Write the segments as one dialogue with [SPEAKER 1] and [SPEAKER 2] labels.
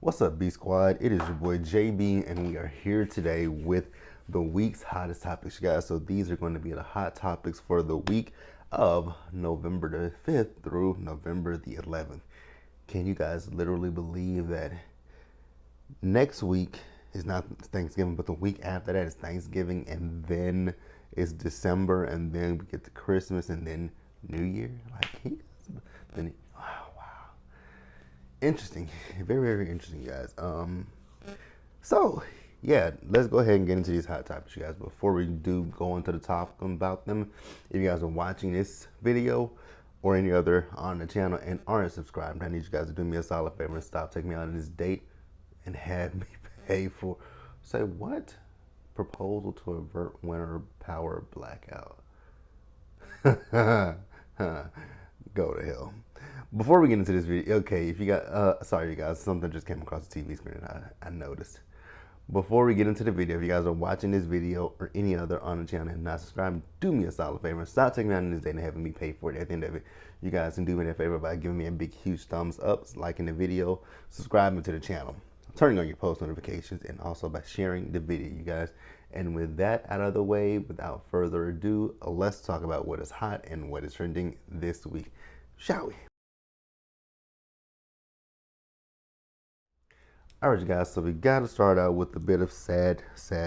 [SPEAKER 1] What's up, B Squad? It is your boy JB, and we are here today with the week's hottest topics, you guys. So these are going to be the hot topics for the week of November the 5th through November the 11th. Can you guys literally believe that next week is not Thanksgiving, but the week after that is Thanksgiving, and then it's December, and then we get to Christmas, and then New Year? Then, wow. Interesting. Very, very interesting, guys. So, yeah, let's go ahead and get into these hot topics, you guys. Before we do go into the topic about them, if you guys are watching this video or any other on the channel and aren't subscribed, I need you guys to do me a solid favor and stop taking me out on this date and have me pay for, say what? Proposal to avert winter power blackout. Go to hell. Before we get into this video, okay, if you got, sorry you guys, something just came across the TV screen and I noticed. Before we get into the video, if you guys are watching this video or any other on the channel and not subscribed, do me a solid favor and stop taking me out on this day and having me pay for it at the end of it. You guys can do me that favor by giving me a big, huge thumbs up, liking the video, subscribing to the channel, turning on your post notifications, and also by sharing the video, you guys. And with that out of the way, without further ado, let's talk about what is hot and what is trending this week, shall we? All right, you guys, so we got to start out with a bit of sad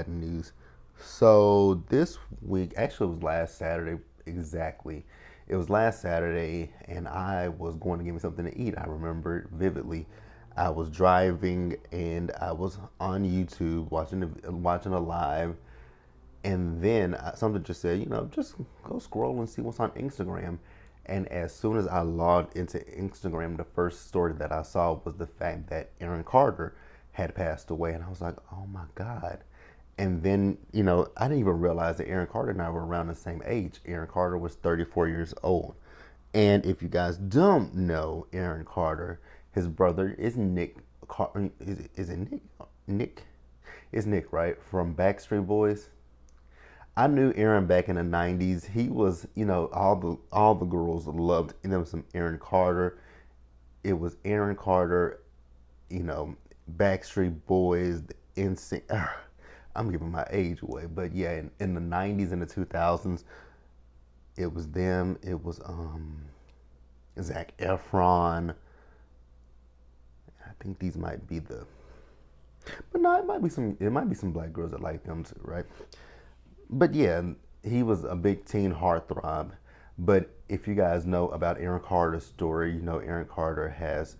[SPEAKER 1] news. So this week, actually it was last Saturday, exactly. It was last Saturday, and I was going to get me something to eat. I remember vividly. I was driving, and I was on YouTube watching a live, and then something just said, just go scroll and see what's on Instagram. And as soon as I logged into Instagram, the first story that I saw was the fact that Aaron Carter had passed away. And I was like, oh my God. And then, I didn't even realize that Aaron Carter and I were around the same age. Aaron Carter was 34 years old. And if you guys don't know Aaron Carter, his brother is Nick. Is it Nick? Nick? It's Nick, right? From Backstreet Boys. I knew Aaron back in the '90s. He was, all the girls loved. And there was some Aaron Carter. It was Aaron Carter, Backstreet Boys, NSYNC. I'm giving my age away, but yeah, in the '90s and the 2000s, it was them. It was Zac Efron. I think these might be but no, it might be some. It might be some black girls that like them too, right? But yeah, he was a big teen heartthrob. But if you guys know about Aaron Carter's story, Aaron Carter has,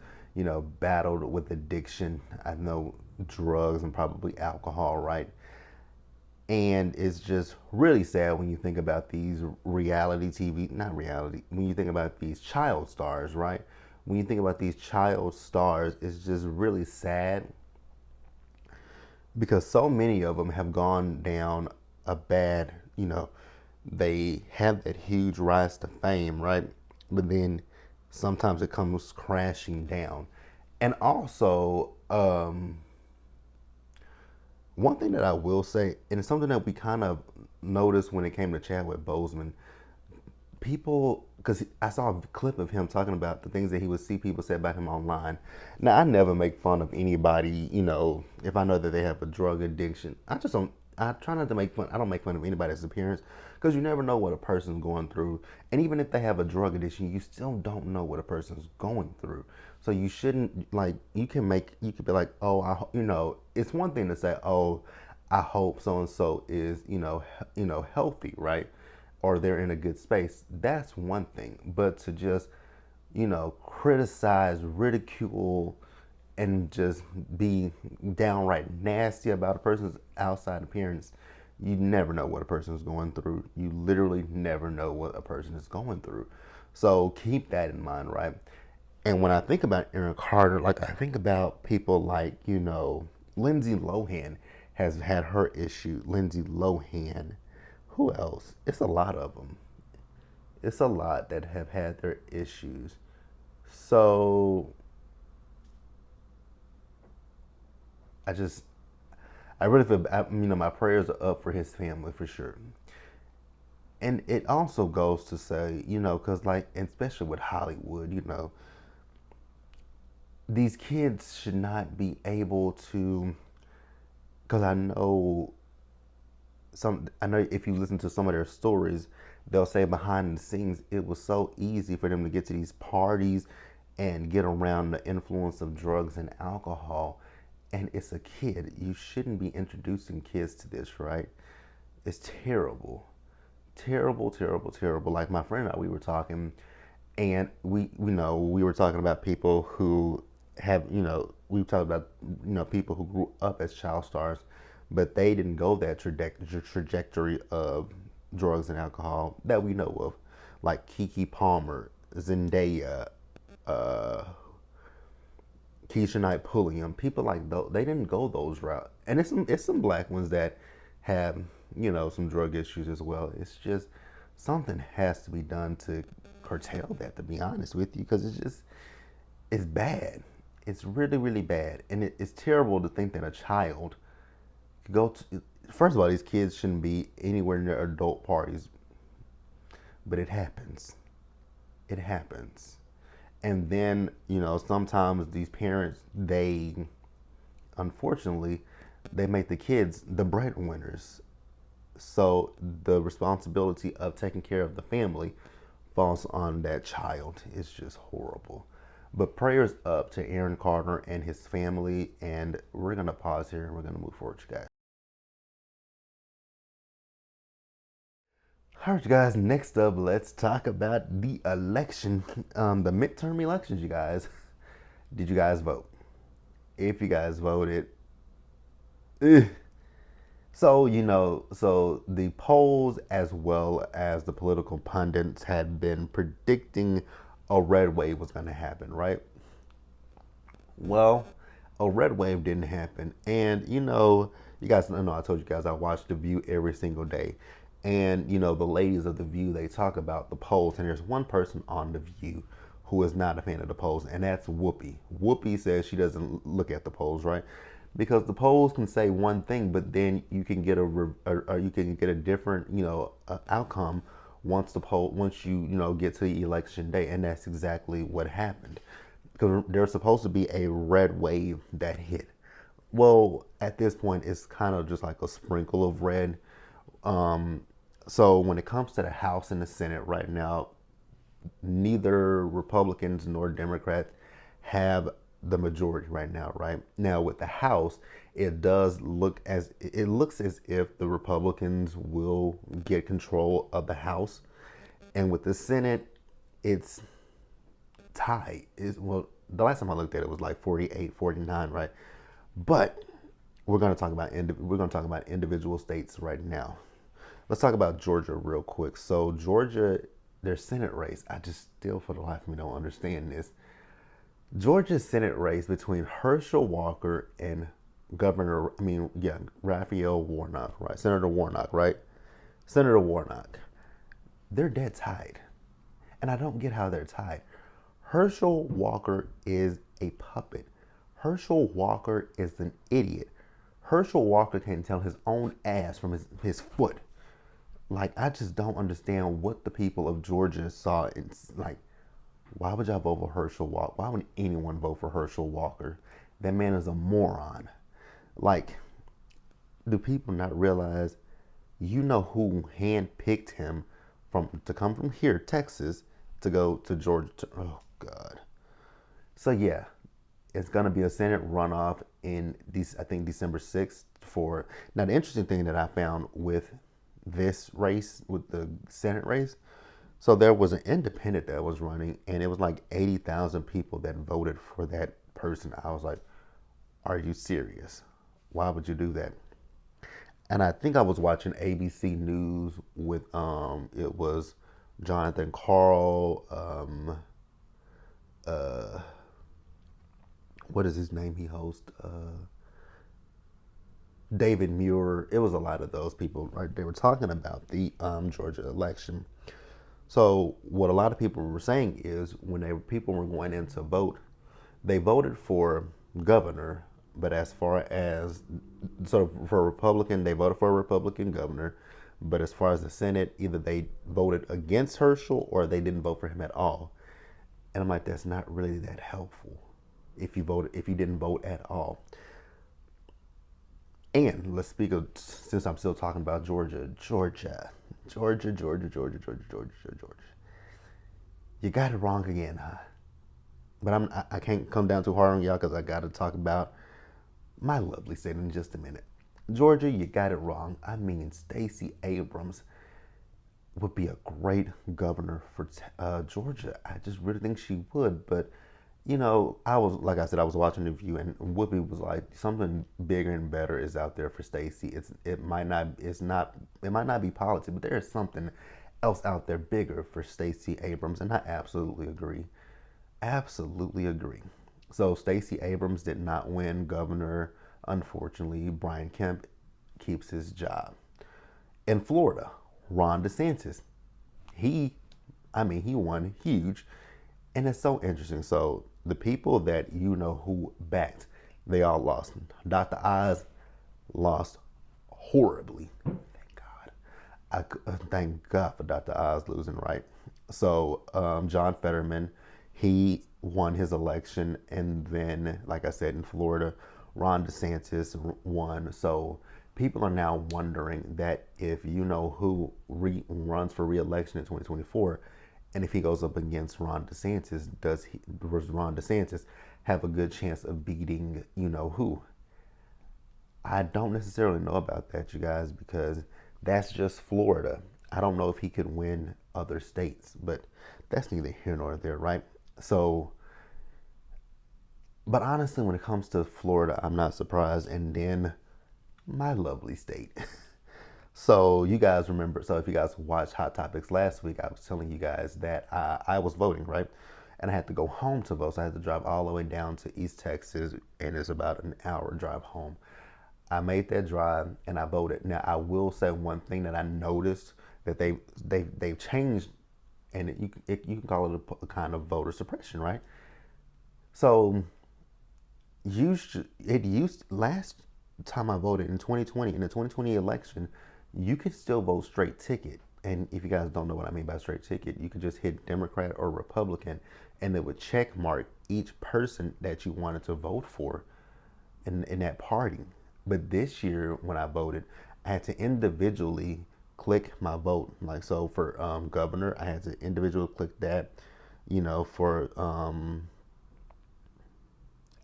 [SPEAKER 1] battled with addiction. I know drugs and probably alcohol, right? And it's just really sad when you think about these reality TV, not reality, when you think about these child stars, right? When you think about these child stars, it's just really sad because so many of them have gone down a bad, they have that huge rise to fame, right? But then sometimes it comes crashing down. And also, one thing that I will say, and it's something that we kind of noticed when it came to Chadwick Boseman, people, because I saw a clip of him talking about the things that he would see people say about him online. Now, I never make fun of anybody, if I know that they have a drug addiction. I try not to make fun. I don't make fun of anybody's appearance because you never know what a person's going through. And even if they have a drug addiction, you still don't know what a person's going through. So you shouldn't you could be like, oh, it's one thing to say, oh, I hope so and so is, healthy, right? Or they're in a good space. That's one thing. But to just, criticize, ridicule, and just be downright nasty about a person's outside appearance, you never know what a person is going through. You literally never know what a person is going through. So keep that in mind, right? And when I think about Aaron Carter, I think about people like, Lindsay Lohan has had her issue. Lindsay Lohan. Who else? It's a lot of them. It's a lot that have had their issues. So I really feel, my prayers are up for his family for sure. And it also goes to say, because especially with Hollywood, these kids should not be able to, because I know if you listen to some of their stories, they'll say behind the scenes it was so easy for them to get to these parties and get around the influence of drugs and alcohol. And it's a kid. You shouldn't be introducing kids to this, right? It's terrible. Terrible, terrible, terrible. Like my friend and I, we were talking, and we were talking about people who have, we talked about, people who grew up as child stars, but they didn't go that trajectory of drugs and alcohol that we know of, like Keke Palmer, Zendaya, uh, Keisha Knight Pulliam, people like those. They didn't go those routes, and it's some black ones that have, some drug issues as well. It's just something has to be done to curtail that. To be honest with you, because it's bad. It's really, really bad, and it's terrible to think that a child could go to. First of all, these kids shouldn't be anywhere near adult parties, but it happens. It happens. And then, sometimes these parents, unfortunately, they make the kids the breadwinners. So the responsibility of taking care of the family falls on that child. It's just horrible. But prayers up to Aaron Carter and his family. And we're going to pause here and we're going to move forward, you guys. All right, you guys, next up, let's talk about the election, the midterm elections, you guys. Did you guys vote? If you guys voted, ugh. So the polls as well as the political pundits had been predicting a red wave was going to happen, right? Well, a red wave didn't happen. And, you guys know, I told you guys I watch The View every single day. And, the ladies of The View, they talk about the polls. And there's one person on The View who is not a fan of the polls, and that's Whoopi. Whoopi says she doesn't look at the polls, right? Because the polls can say one thing, but then you can get a different, outcome once you get to the election day, and that's exactly what happened. Because there's supposed to be a red wave that hit. Well, at this point, it's kind of just like a sprinkle of red. So when it comes to the House and the Senate right now, neither Republicans nor Democrats have the majority right now. Right now, with the House, it looks as if the Republicans will get control of the House, and with the Senate, it's tied. Well, the last time I looked at it was like 48-49, right? But we're going to talk about individual states right now. Let's talk about Georgia real quick. So Georgia, their Senate race, I just still for the life of me don't understand this. Georgia's Senate race between Herschel Walker and Raphael Warnock, right? Senator Warnock, right? Senator Warnock. They're dead tied. And I don't get how they're tied. Herschel Walker is a puppet. Herschel Walker is an idiot. Herschel Walker can't tell his own ass from his foot. Like, I just don't understand what the people of Georgia saw. It's like, why would y'all vote for Herschel Walker? Why would anyone vote for Herschel Walker? That man is a moron. Like, do people not realize, who handpicked him to come from here, Texas, to go to Georgia? Oh, God. So, yeah, it's going to be a Senate runoff in, I think, December 6th. Now, the interesting thing that I found with this race, with the Senate race, so there was an independent that was running, and it was like 80,000 people that voted for that person. I was like, are you serious? Why would you do that? And I think I was watching ABC News with, it was Jonathan Carl, what is his name he hosts? David Muir. It was a lot of those people, right? They were talking about the Georgia election. So what a lot of people were saying is when people were going in to vote, they voted for governor, but as far as, so for a Republican, they voted for a Republican governor, but as far as the Senate, either they voted against Herschel or they didn't vote for him at all. And I'm like, that's not really that helpful. if you didn't vote at all. And let's speak of, since I'm still talking about Georgia. You got it wrong again, huh? But I can't come down too hard on y'all because I got to talk about my lovely state in just a minute. Georgia, you got it wrong. I mean, Stacey Abrams would be a great governor for Georgia. I just really think she would. But I was, like I said, I was watching the View, and Whoopi was like, something bigger and better is out there for Stacey. It might not be politics, but there is something else out there bigger for Stacey Abrams, and I absolutely agree. Absolutely agree. So Stacey Abrams did not win governor. Unfortunately, Brian Kemp keeps his job. In Florida, Ron DeSantis, he, he won huge, and it's so interesting. So the people that who backed, they all lost. Dr. Oz lost horribly. Thank God. Thank God for Dr. Oz losing, right? So John Fetterman, he won his election, and then, like I said, in Florida, Ron DeSantis won. So people are now wondering that if who runs for re-election in 2024, and if he goes up against Ron DeSantis, does Ron DeSantis have a good chance of beating who? I don't necessarily know about that, you guys, because that's just Florida. I don't know if he could win other states, but that's neither here nor there, right? So, but honestly, when it comes to Florida, I'm not surprised. And then my lovely state. So you guys remember, so if you guys watched Hot Topics last week, I was telling you guys that I was voting, right? And I had to go home to vote. So I had to drive all the way down to East Texas, and it's about an hour drive home. I made that drive and I voted. Now I will say one thing that I noticed, that they've changed, and you can call it a kind of voter suppression, right? So it used last time I voted in 2020, in the 2020 election, you could still vote straight ticket. And if you guys don't know what I mean by straight ticket, you could just hit Democrat or Republican, and it would check mark each person that you wanted to vote for in that party. But this year, when I voted, I had to individually click my vote. Like, so for governor, I had to individually click that. For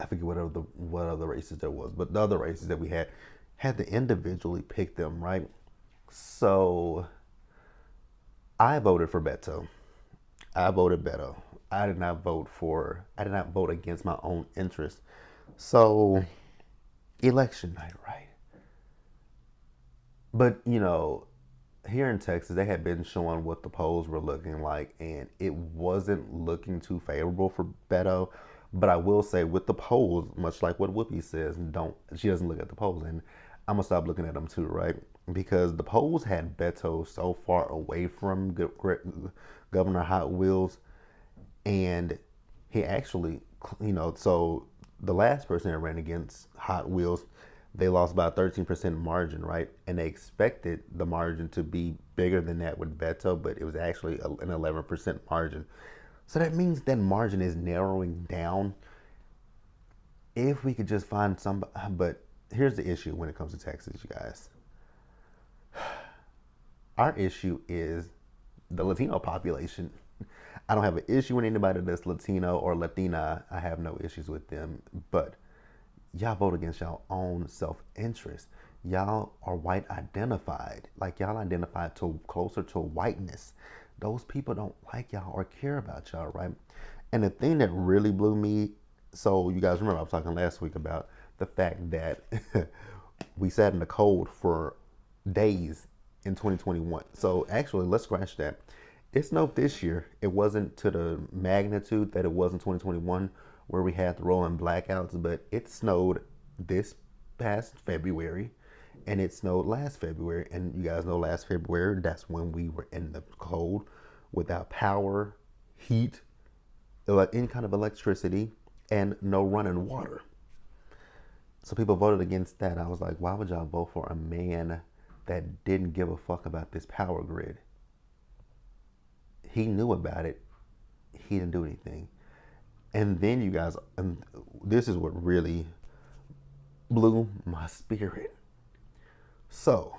[SPEAKER 1] I forget what other races there was, but the other races that we had to individually pick them, right? So I voted for Beto. I voted Beto. I did not vote against my own interest. So election night, right? But here in Texas, they had been showing what the polls were looking like, and it wasn't looking too favorable for Beto. But I will say, with the polls, much like what Whoopi says, she doesn't look at the polls, and I'm gonna stop looking at them too, right? Because the polls had Beto so far away from Governor Hot Wheels, and he actually, so the last person that ran against Hot Wheels, they lost about 13% margin, right? And they expected the margin to be bigger than that with Beto, but it was actually an 11% margin. So that means that margin is narrowing down. If we could just find somebody, but here's the issue when it comes to Texas, you guys. Our issue is the Latino population. I don't have an issue with anybody that's Latino or Latina. I have no issues with them, but y'all vote against y'all own self-interest. Y'all are white identified. Like, y'all identify to closer to whiteness. Those people don't like y'all or care about y'all, right? And the thing that really blew me, so you guys remember I was talking last week about the fact that we sat in the cold for days in 2021. So actually, let's scratch that. It snowed this year. It wasn't to the magnitude that it was in 2021, where we had the rolling blackouts, but it snowed this past February, and it snowed last February. And you guys know last February, that's when we were in the cold without power, heat, any kind of electricity, and no running water. So people voted against that. I was like, why would y'all vote for a man that didn't give a fuck about this power grid? He knew about it. He didn't do anything. And then you guys, and this is what really blew my spirit. So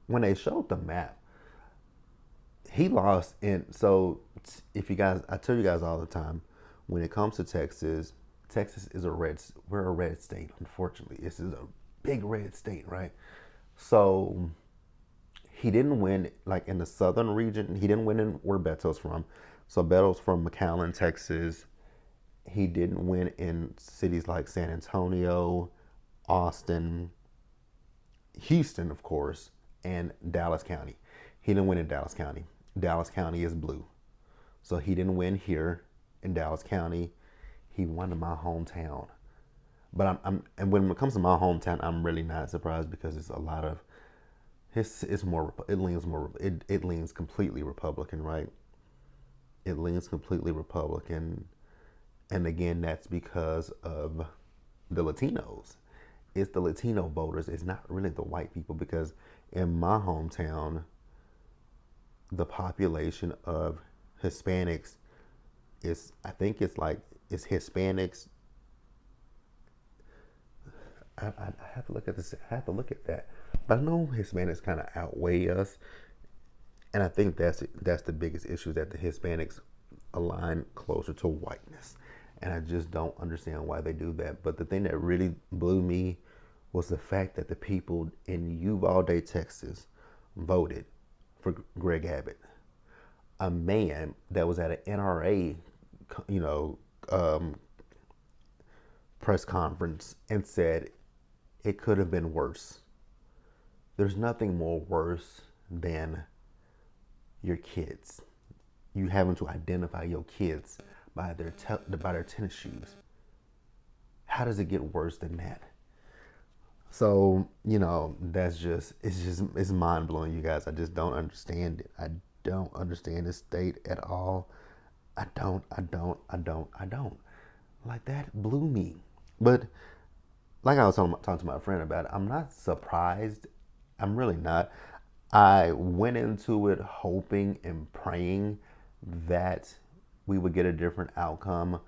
[SPEAKER 1] when they showed the map, he lost. And so if you guys, I tell you guys all the time, when it comes to Texas, Texas is we're a red state. Unfortunately, this is a big red state, right? So he didn't win like in the southern region. He didn't win in where Beto's from. So Beto's from McAllen, Texas. He didn't win in cities like San Antonio, Austin, Houston, of course, and Dallas County. He didn't win in Dallas County. Dallas County is blue. So he didn't win here in Dallas County. He won in my hometown. But and when it comes to my hometown, I'm really not surprised because it's a lot of it's more it leans completely Republican, right? It leans completely Republican, and again, that's because of the Latinos. It's the Latino voters. It's not really the white people because in my hometown, the population of Hispanics is I think it's Hispanics. I have to look at this. I have to look at that. But I know Hispanics kind of outweigh us, and I think that's the biggest issue that the Hispanics align closer to whiteness, and I just don't understand why they do that. But the thing that really blew me was the fact that the people in Uvalde, Texas, voted for Greg Abbott, a man that was at an NRA, you know, press conference and said it could have been worse. There's nothing more worse than your kids. You having to identify your kids by their tennis shoes. How does it get worse than that? So it's mind blowing, you guys. I just don't understand it. I don't understand this state at all. I don't. Like that blew me. But like I was talking to my friend about it, I'm not surprised. I'm really not. I went into it hoping and praying that we would get a different outcome,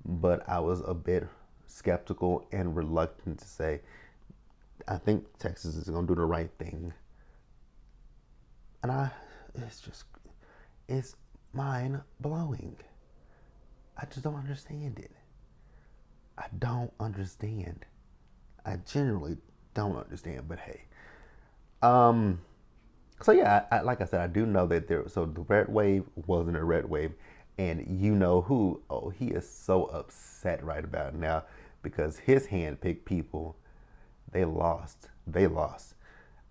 [SPEAKER 1] but I was a bit skeptical and reluctant to say, I think Texas is going to do the right thing. And it's mind blowing. I just don't understand it. I don't understand. I genuinely don't understand, but hey. So yeah, like I said, I do know that so the red wave wasn't a red wave, and you know who? Oh, he is so upset right about now because his handpicked people, they lost. They lost.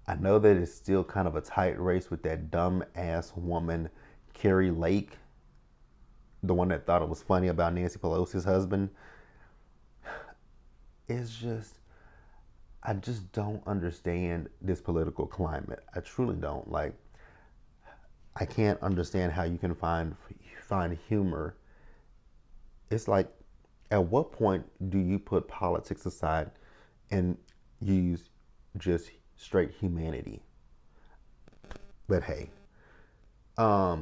[SPEAKER 1] I know that it's still kind of a tight race with that dumb ass woman, Carrie Lake, the one that thought it was funny about Nancy Pelosi's husband. It's just, I just don't understand this political climate. I truly don't. Like, I can't understand how you can find humor. It's like, at what point do you put politics aside and use just straight humanity? But hey,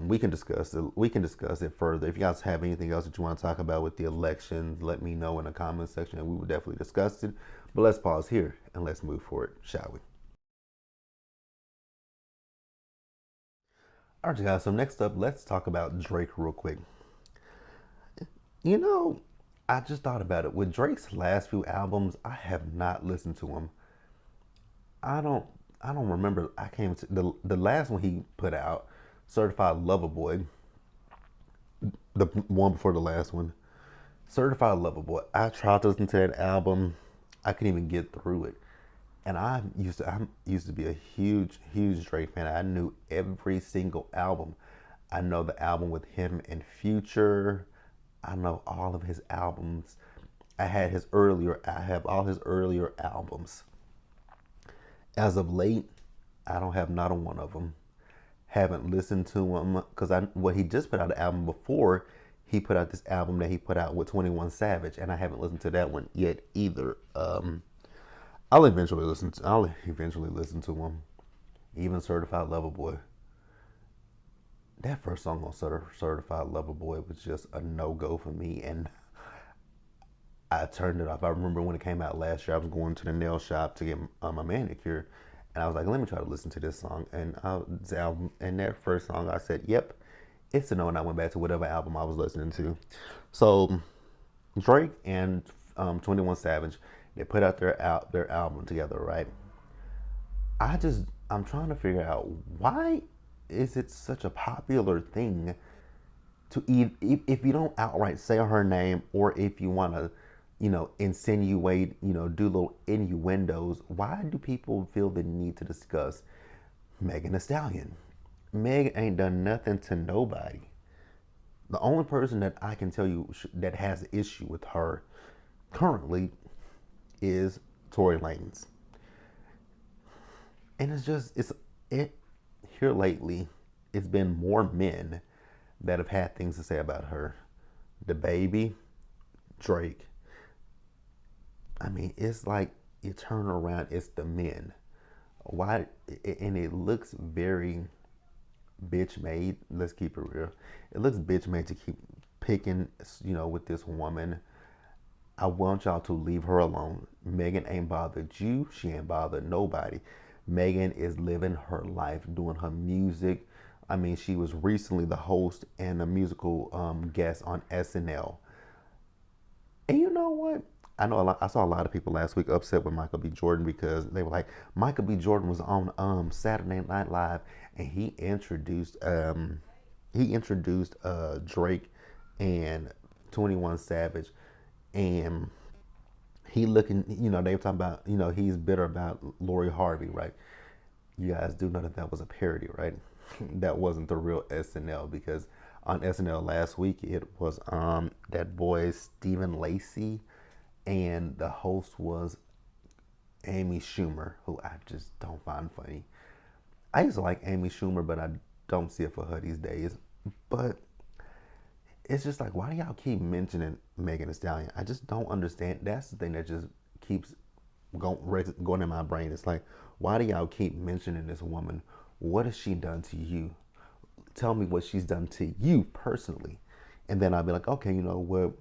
[SPEAKER 1] we can discuss it. We can discuss it further. If you guys have anything else that you want to talk about with the elections, let me know in the comment section, and we will definitely discuss it. But let's pause here and let's move forward, shall we? All right, guys. So next up, let's talk about Drake real quick. You know, I just thought about it. With Drake's last few albums, I have not listened to them. I don't. I don't remember. I came to the last one he put out, Certified Lover Boy. The one before the last one, Certified Lover Boy. I tried to listen to that album. I couldn't even get through it. And I used to be a huge Drake fan. I knew every single album. I know the album with him and Future. I know all of his albums. I have all his earlier albums. As of late, I don't have not a one of them. Haven't listened to him because he just put out an album before he put out this album that he put out with 21 Savage, and I haven't listened to that one yet either. I'll eventually listen to him. Even Certified Lover Boy. that first song on Certified Lover Boy was just a no go for me, and I turned it off. I remember when it came out last year, I was going to the nail shop to get my manicure, and I was like, let me try to listen to this song. And this album, and that first song, I said, yep, it's a no, and I went back to whatever album I was listening to. So Drake and 21 Savage, they put out their album together, right? I'm trying to figure out why is it such a popular thing to if you don't outright say her name, or if you want to, insinuate, do little innuendos. Why do people feel the need to discuss Megan Thee Stallion? Meg ain't done nothing to nobody. The only person that I can tell you that has an issue with her currently is Tory Lanez. And it here lately, it's been more men that have had things to say about her. The baby, Drake. I mean, it's like you turn around, it's the men. Why? And it looks very bitch made. Let's keep it real. It looks bitch made to keep picking, with this woman. I want y'all to leave her alone. Megan ain't bothered you. She ain't bothered nobody. Megan is living her life, doing her music. I mean, she was recently the host and a musical guest on SNL. And you know what? I saw a lot of people last week upset with Michael B. Jordan because they were like, Michael B. Jordan was on Saturday Night Live, and he introduced Drake and 21 Savage, and they were talking about, he's bitter about Lori Harvey, right? You guys do know that was a parody, right? That wasn't the real SNL, because on SNL last week it was that boy Stephen Lacey, and the host was Amy Schumer, who I just don't find funny. I used to like Amy Schumer, but I don't see it for her these days. But it's just like, why do y'all keep mentioning Megan Thee Stallion? I just don't understand. That's the thing that just keeps going in my brain. It's like, why do y'all keep mentioning this woman? What has she done to you? Tell me what she's done to you personally. And then I'll be like, okay, you know what?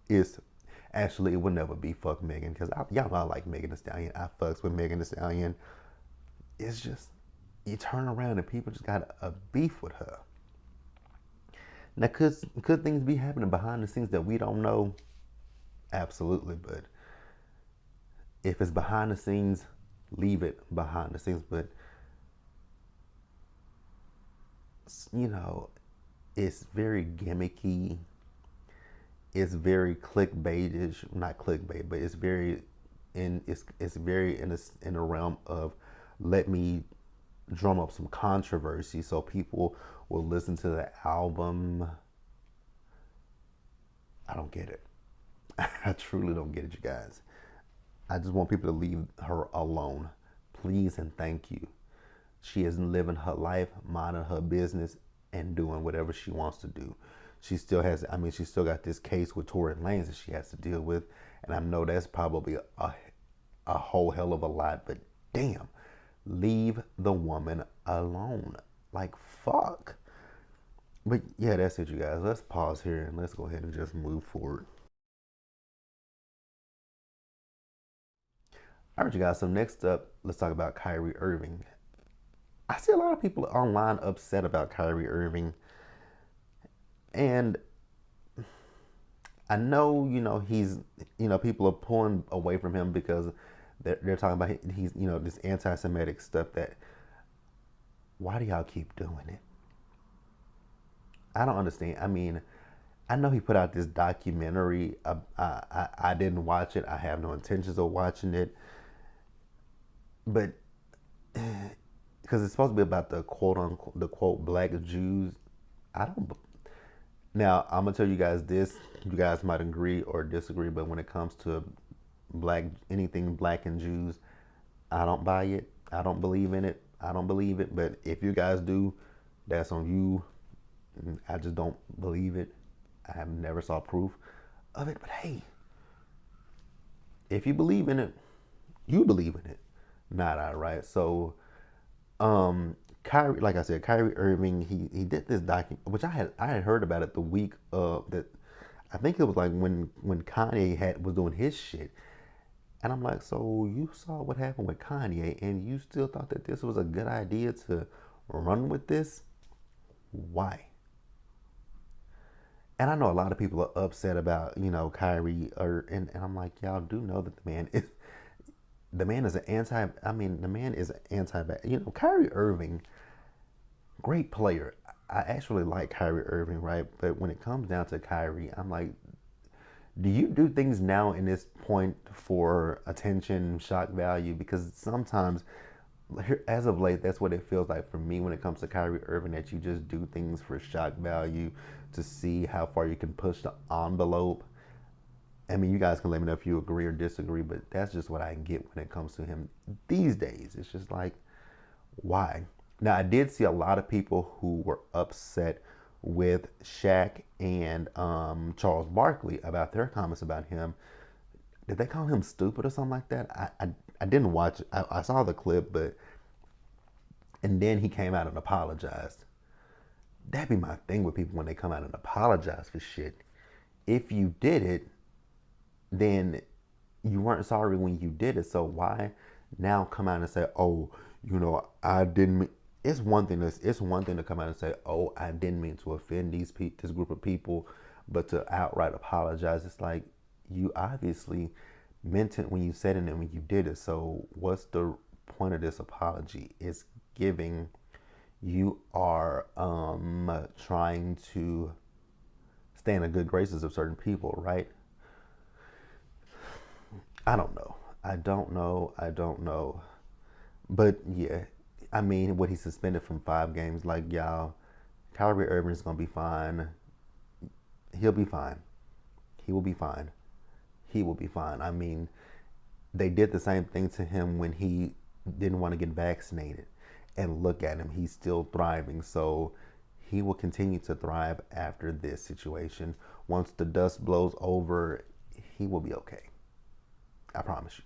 [SPEAKER 1] It's actually, it would never be fuck Megan, because y'all know I like Megan Thee Stallion. I fucks with Megan Thee Stallion. It's just, you turn around and people just got a beef with her. Now, could things be happening behind the scenes that we don't know? Absolutely, but if it's behind the scenes, leave it behind the scenes. But you know, it's very gimmicky. It's very clickbaitish, not clickbait, but it's very in the realm of, let me drum up some controversy so people will listen to the album. I don't get it. I truly don't get it, you guys. I just want people to leave her alone. Please and thank you. She is living her life, minding her business, and doing whatever she wants to do. She still got this case with Tory Lanez that she has to deal with. And I know that's probably a whole hell of a lot, but damn, leave the woman alone. Like, fuck. But yeah, that's it, you guys. Let's pause here and let's go ahead and just move forward. All right, you guys. So next up, let's talk about Kyrie Irving. I see a lot of people online upset about Kyrie Irving, and I know, people are pulling away from him because they're talking about he's, this anti-Semitic stuff. That, why do y'all keep doing it? I don't understand. I mean, I know he put out this documentary. I didn't watch it. I have no intentions of watching it, but because it's supposed to be about the quote unquote, the quote, black Jews. I don't. Now I'm gonna tell you guys this. You guys might agree or disagree, but when it comes to anything black and Jews, I don't buy it. I don't believe in it. I don't believe it. But if you guys do, that's on you. I just don't believe it. I have never saw proof of it. But hey, if you believe in it, you believe in it. Not I, right? So, Kyrie, like I said, Kyrie Irving, he did this which I had heard about it the week that I think it was like when Kanye was doing his shit, and I'm like, so you saw what happened with Kanye, and you still thought that this was a good idea to run with this? Why? And I know a lot of people are upset about Kyrie, and I'm like, y'all do know that the man is an anti. I mean, the man is an anti. Kyrie Irving, great player. I actually like Kyrie Irving, right? But when it comes down to Kyrie, I'm like, do you do things now in this point for attention, shock value? Because sometimes, as of late, that's what it feels like for me when it comes to Kyrie Irving, that you just do things for shock value to see how far you can push the envelope. I mean, you guys can let me know if you agree or disagree, but that's just what I get when it comes to him these days. It's just like, why? Now, I did see a lot of people who were upset with Shaq and Charles Barkley about their comments about him. Did they call him stupid or something like that? I didn't watch it. I saw the clip, but and then he came out and apologized. That'd be my thing with people when they come out and apologize for shit. If you did it, then you weren't sorry when you did it. So why now come out and say, "Oh, I didn't mean." It's one thing to come out and say, "Oh, I didn't mean to offend this group of people," but to outright apologize, it's like you obviously meant it when you said it and when you did it. So what's the point of this apology? It's giving you are trying to stay in the good graces of certain people, right? I don't know. I don't know. I don't know. But yeah, I mean, what he suspended from 5 games, like y'all, Kyrie Irving is gonna be fine. He'll be fine. He will be fine. He will be fine. I mean, they did the same thing to him when he didn't want to get vaccinated. And look at him, he's still thriving. So he will continue to thrive after this situation. Once the dust blows over, he will be okay. I promise you.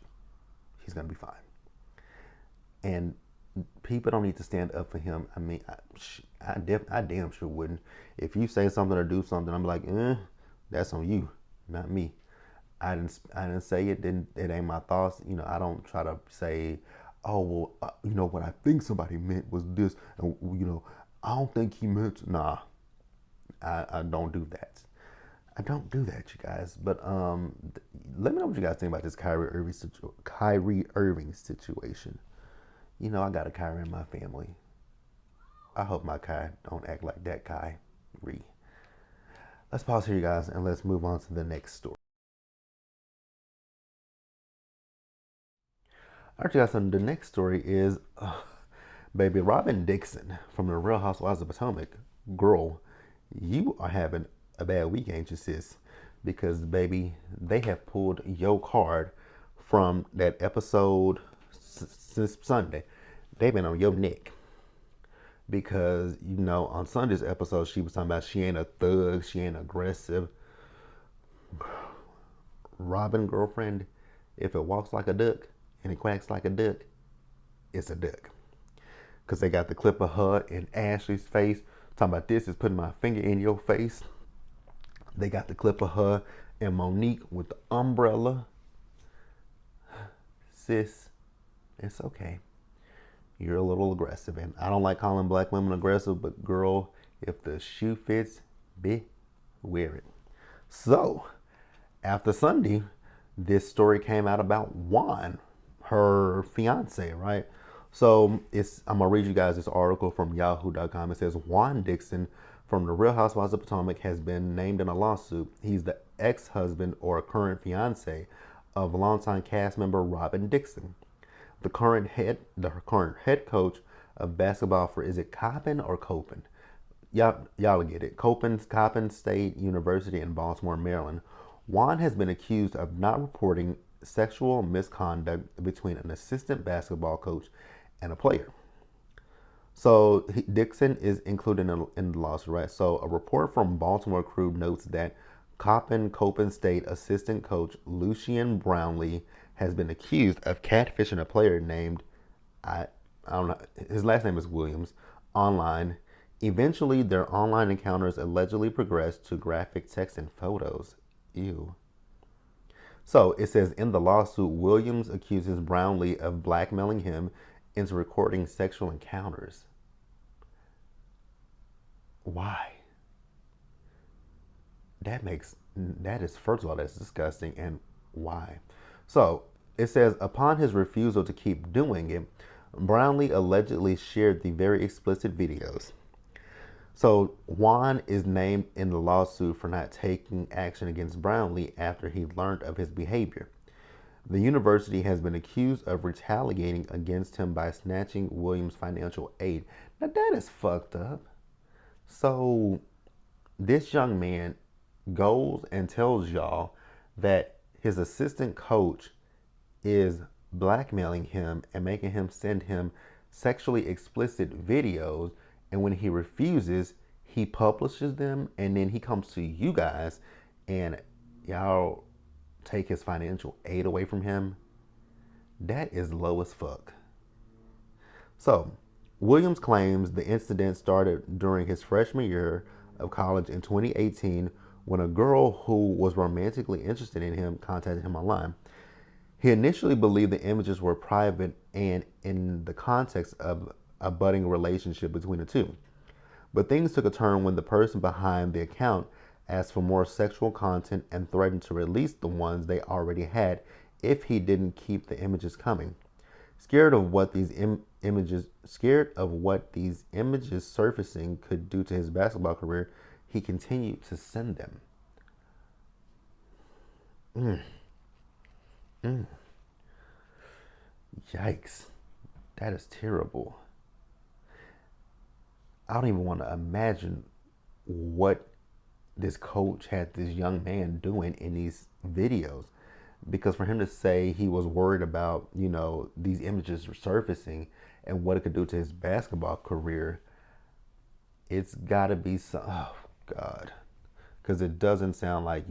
[SPEAKER 1] He's going to be fine. And people don't need to stand up for him. I mean, I damn sure wouldn't. If you say something or do something, I'm like, that's on you, not me. I didn't say it. Didn't it ain't my thoughts. I don't try to say, oh well, what I think somebody meant was this, and I don't think he meant. Nah, I don't do that. I don't do that, you guys. But let me know what you guys think about this Kyrie Irving situation. I got a Kyrie in my family. I hope my Kai don't act like that Kyrie. Let's pause here, you guys, and let's move on to the next story. All right, you guys, so the next story is baby Robin Dixon from the Real Housewives of Potomac. Girl, you are having a bad week, ain't you, sis? Because, baby, they have pulled your card from that episode since Sunday. They've been on your neck. Because, on Sunday's episode, she was talking about she ain't a thug, she ain't aggressive. Robin, girlfriend, if it walks like a duck and it quacks like a duck, it's a duck. Because they got the clip of her in Ashley's face talking about this is putting my finger in your face. They got the clip of her and Monique with the umbrella. Sis, it's okay. You're a little aggressive. And I don't like calling black women aggressive, but girl, if the shoe fits, wear it. So, after Sunday, this story came out about Juan, her fiance, right? So I'm gonna read you guys this article from Yahoo.com. It says Juan Dixon from the Real Housewives of Potomac has been named in a lawsuit. He's the ex-husband or current fiance of longtime cast member Robin Dixon. The current head coach of basketball for, is it Coppin or Copen? Y'all get it. Coppin State University in Baltimore, Maryland. Juan has been accused of not reporting sexual misconduct between an assistant basketball coach and a player. So Dixon is included in the lawsuit, right? So a report from Baltimore Crew notes that Copen State assistant coach Lucian Brownlee has been accused of catfishing a player named, I don't know, his last name is Williams, online. Eventually, their online encounters allegedly progressed to graphic text and photos. Ew. So it says in the lawsuit, Williams accuses Brownlee of blackmailing him into recording sexual encounters. Why? That is, first of all, that's disgusting. And why? So it says upon his refusal to keep doing it, Brownlee allegedly shared the very explicit videos. So Juan is named in the lawsuit for not taking action against Brownlee after he learned of his behavior. The university has been accused of retaliating against him by snatching Williams' financial aid. Now that is fucked up. So this young man goes and tells y'all that his assistant coach is blackmailing him and making him send him sexually explicit videos, and when he refuses, he publishes them, and then he comes to you guys and y'all take his financial aid away from him. That is low as fuck. So Williams claims the incident started during his freshman year of college in 2018 when a girl who was romantically interested in him contacted him online. He initially believed the images were private and in the context of a budding relationship between the two. But things took a turn when the person behind the account asked for more sexual content and threatened to release the ones they already had if he didn't keep the images coming. Scared of what these images surfacing could do to his basketball career, he continued to send them. Yikes. That is terrible. I don't even want to imagine what this coach had this young man doing in these videos. Because for him to say he was worried about, these images surfacing and what it could do to his basketball career, it's got to be some, oh, God. Because it doesn't sound like,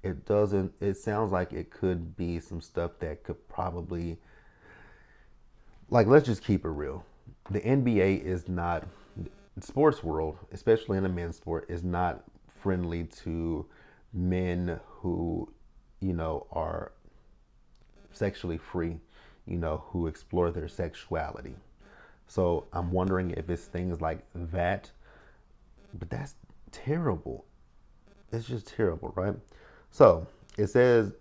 [SPEAKER 1] it sounds like it could be some stuff that could probably, like, let's just keep it real. The NBA is not, sports world, especially in the men's sport, is not friendly to men who, are sexually free, who explore their sexuality. So I'm wondering if it's things like that, but that's terrible. It's just terrible, right? So it says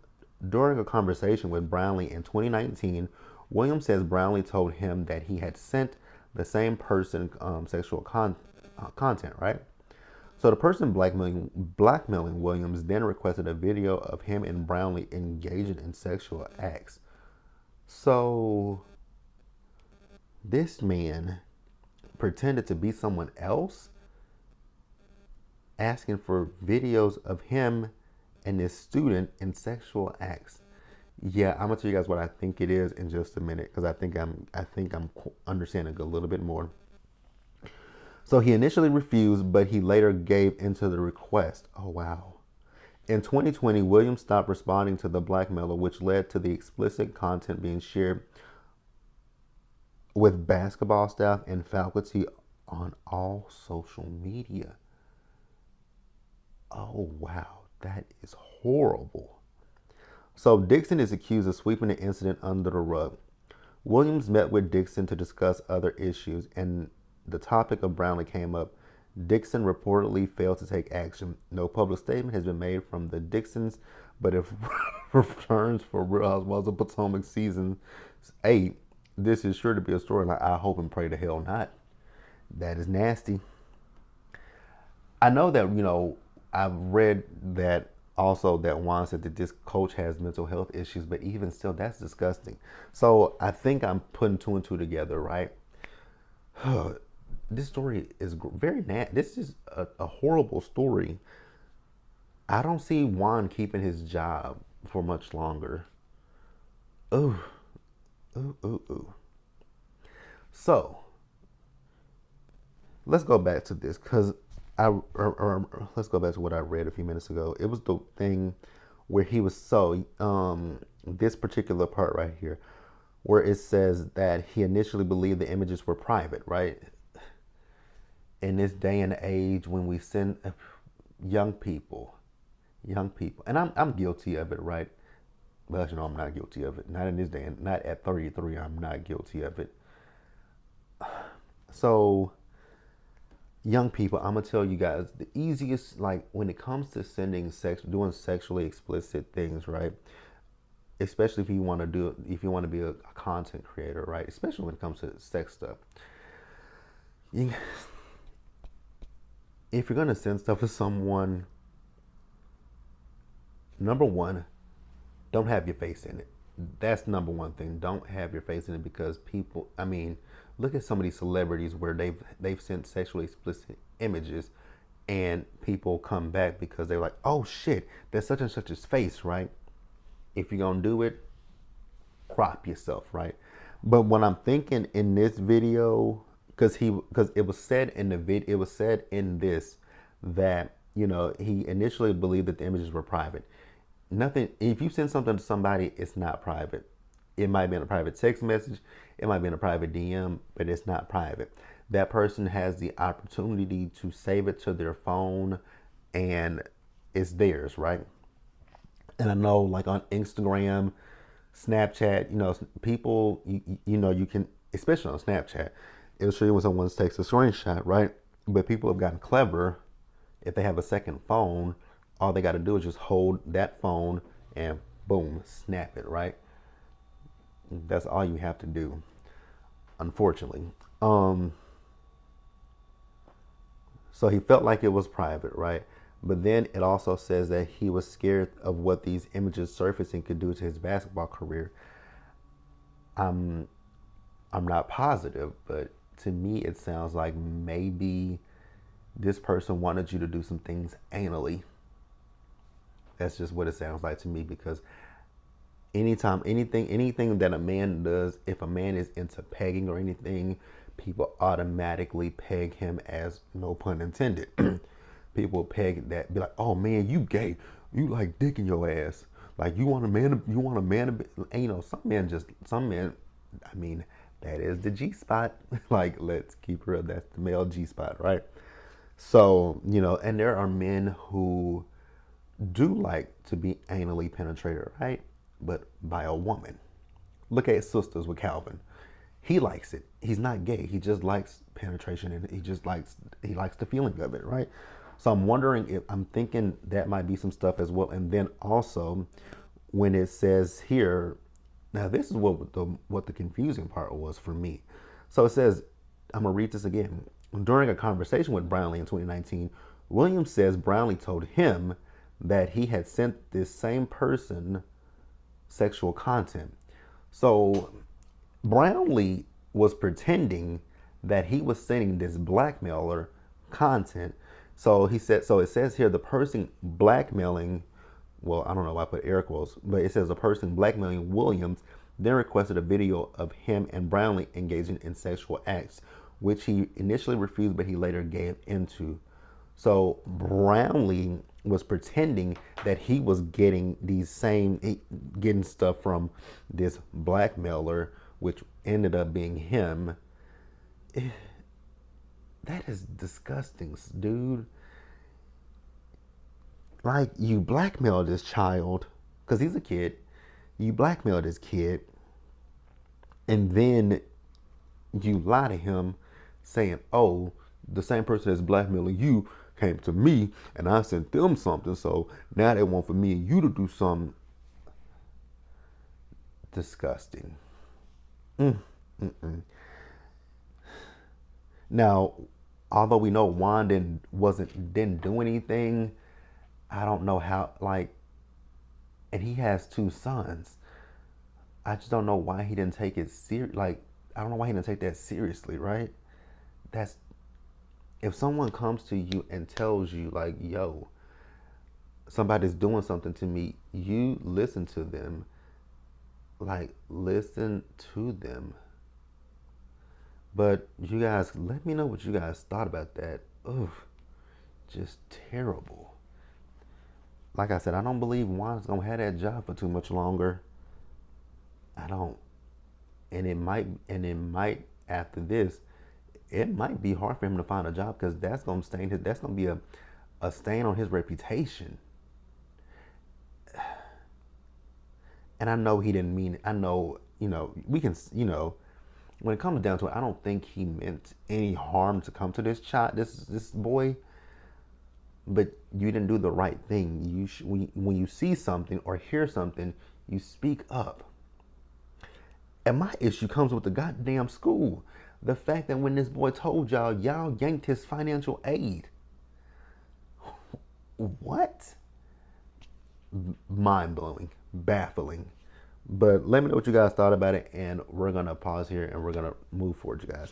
[SPEAKER 1] during a conversation with Brownlee in 2019, Williams says Brownlee told him that he had sent the same person sexual content, right? So the person blackmailing Williams then requested a video of him and Brownlee engaging in sexual acts. So this man pretended to be someone else, asking for videos of him and this student in sexual acts. Yeah, I'm gonna tell you guys what I think it is in just a minute because I think I'm understanding a little bit more. So he initially refused, but he later gave into the request. Oh wow. In 2020, Williams stopped responding to the blackmailer, which led to the explicit content being shared with basketball staff and faculty on all social media. Oh wow, that is horrible. So Dixon is accused of sweeping the incident under the rug. Williams met with Dixon to discuss other issues, and the topic of Brownlee came up. Dixon reportedly failed to take action. No public statement has been made from the Dixons, but if returns for Real Housewives of Potomac season 8, this is sure to be a storyline. I hope and pray to hell not. That is nasty. I know that, I've read that also that Juan said that this coach has mental health issues, but even still, that's disgusting. So I think I'm putting two and two together, right? This story is very nasty. This is a horrible story. I don't see Juan keeping his job for much longer. Ooh, ooh, ooh, ooh. So let's go back to this because let's go back to what I read a few minutes ago. It was the thing where he was this particular part right here. where it says that he initially believed the images were private, right? In this day and age when we send young people, and I'm guilty of it, right? Well, you know, I'm not guilty of it. Not in this day, and not at 33. I'm not guilty of it. So, young people, I'm gonna tell you guys the easiest, like when it comes to doing sexually explicit things, right? Especially if you want to be a content creator, right? Especially when it comes to sex stuff. You, if you're gonna send stuff to someone, number one, don't have your face in it. That's number one thing. Don't have your face in it because people. I mean, look at some of these celebrities where they've sent sexually explicit images, and people come back because they're like, "Oh shit, that's such and such's face," right? If you're gonna do it, crop yourself, right? But what I'm thinking in this video, because it was said in the video, it was said in this that he initially believed that the images were private. Nothing. If you send something to somebody, it's not private. It might be in a private text message, it might be in a private DM, but it's not private. That person has the opportunity to save it to their phone, and it's theirs, right? And I know, like on Instagram, Snapchat, people, you can, especially on Snapchat, it'll show you when someone takes a screenshot, right? But people have gotten clever. If they have a second phone, all they got to do is just hold that phone and boom, snap it, right? That's all you have to do, unfortunately. So he felt like it was private, right? But then it also says that he was scared of what these images surfacing could do to his basketball career. I'm not positive, but to me it sounds like maybe this person wanted you to do some things anally. That's just what it sounds like to me, because anything that a man does, if a man is into pegging or anything, people automatically peg him as, no pun intended. People peg that, be like, "Oh man, you gay, you like dick in your ass, like you want a man to be," and some men, I mean, that is the G spot. Like, let's keep real, that's the male G spot, right? So, and there are men who do like to be anally penetrated, right? But by a woman. Look at Sisters with Calvin. He likes it. He's not gay. He just likes penetration, and he likes the feeling of it, right? So I'm thinking that might be some stuff as well. And then also, when it says here, now this is what the confusing part was for me. So it says, I'm gonna read this again. During a conversation with Brownlee in 2019, Williams says Brownlee told him that he had sent this same person sexual content. So Brownlee was pretending that he was sending this blackmailer content. So it says here, the person blackmailing, well, I don't know why I put air quotes, but it says the person blackmailing Williams then requested a video of him and Brownlee engaging in sexual acts, which he initially refused, but he later gave into. So Brownlee was pretending that he was getting getting stuff from this blackmailer, which ended up being him. That is disgusting, dude. Like, you blackmail this child, because he's a kid. You blackmail this kid, and then you lie to him saying, "Oh, the same person that's blackmailing you came to me and I sent them something, so now they want for me and you to do something." Disgusting. Now, although we know Juan didn't do anything, I don't know how, like, and he has two sons. I just don't know why he didn't take it serious. Like, I don't know why he didn't take that seriously, right? That's, if someone comes to you and tells you, like, "Yo, somebody's doing something to me," you listen to them. Like, listen to them. But you guys, let me know what you guys thought about that. Ugh, just terrible. Like I said, I don't believe Juan's gonna have that job for too much longer. I don't. and it might after this, it might be hard for him to find a job because that's gonna be a stain on his reputation. And I know he didn't mean it. I know, we can, when it comes down to it, I don't think he meant any harm to come to this boy. But you didn't do the right thing. When you see something or hear something, you speak up. And my issue comes with the goddamn school. The fact that when this boy told y'all yanked his financial aid. What? Mind blowing, baffling. But let me know what you guys thought about it, and we're gonna pause here and we're gonna move forward, you guys.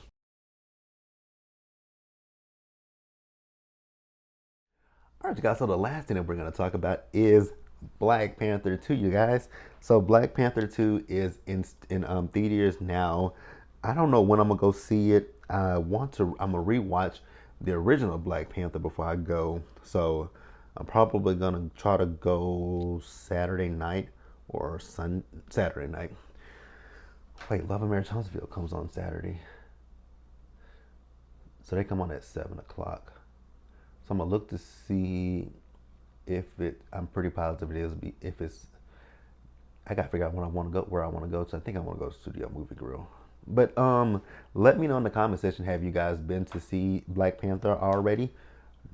[SPEAKER 1] All right, you guys. So the last thing that we're gonna talk about is Black Panther 2, you guys. So Black Panther 2 is in theaters now. I don't know when I'm gonna go see it. I'm gonna rewatch the original Black Panther before I go. So I'm probably gonna try to go Saturday night or Saturday night. Wait, Love and Marriage Huntsville comes on Saturday, so they come on at 7 o'clock. So I'm gonna look to see if it. I'm pretty positive it is. If it's, I gotta figure out when I want to go, where I want to go. So I think I want to go to Studio Movie Grill. But let me know in the comment section. Have you guys been to see Black Panther already?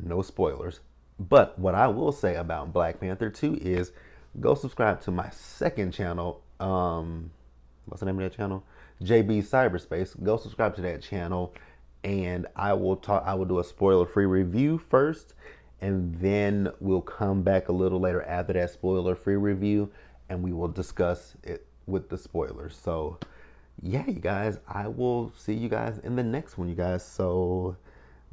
[SPEAKER 1] No spoilers. But what I will say about Black Panther 2 is, go subscribe to my second channel. What's the name of that channel? Jbsayzwhat. Go subscribe to that channel, and I will do a spoiler-free review first, and then we'll come back a little later after that spoiler-free review, and we will discuss it with the spoilers. So, yeah, you guys, I will see you guys in the next one, you guys. So,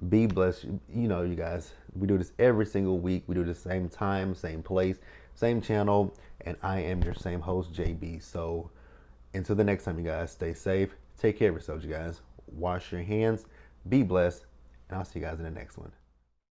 [SPEAKER 1] be blessed. You guys, we do this every single week. We do the same time, same place, same channel, and I am your same host, JB. So, until the next time, you guys, stay safe. Take care of yourselves, you guys. Wash your hands. Be blessed. And I'll see you guys in the next one.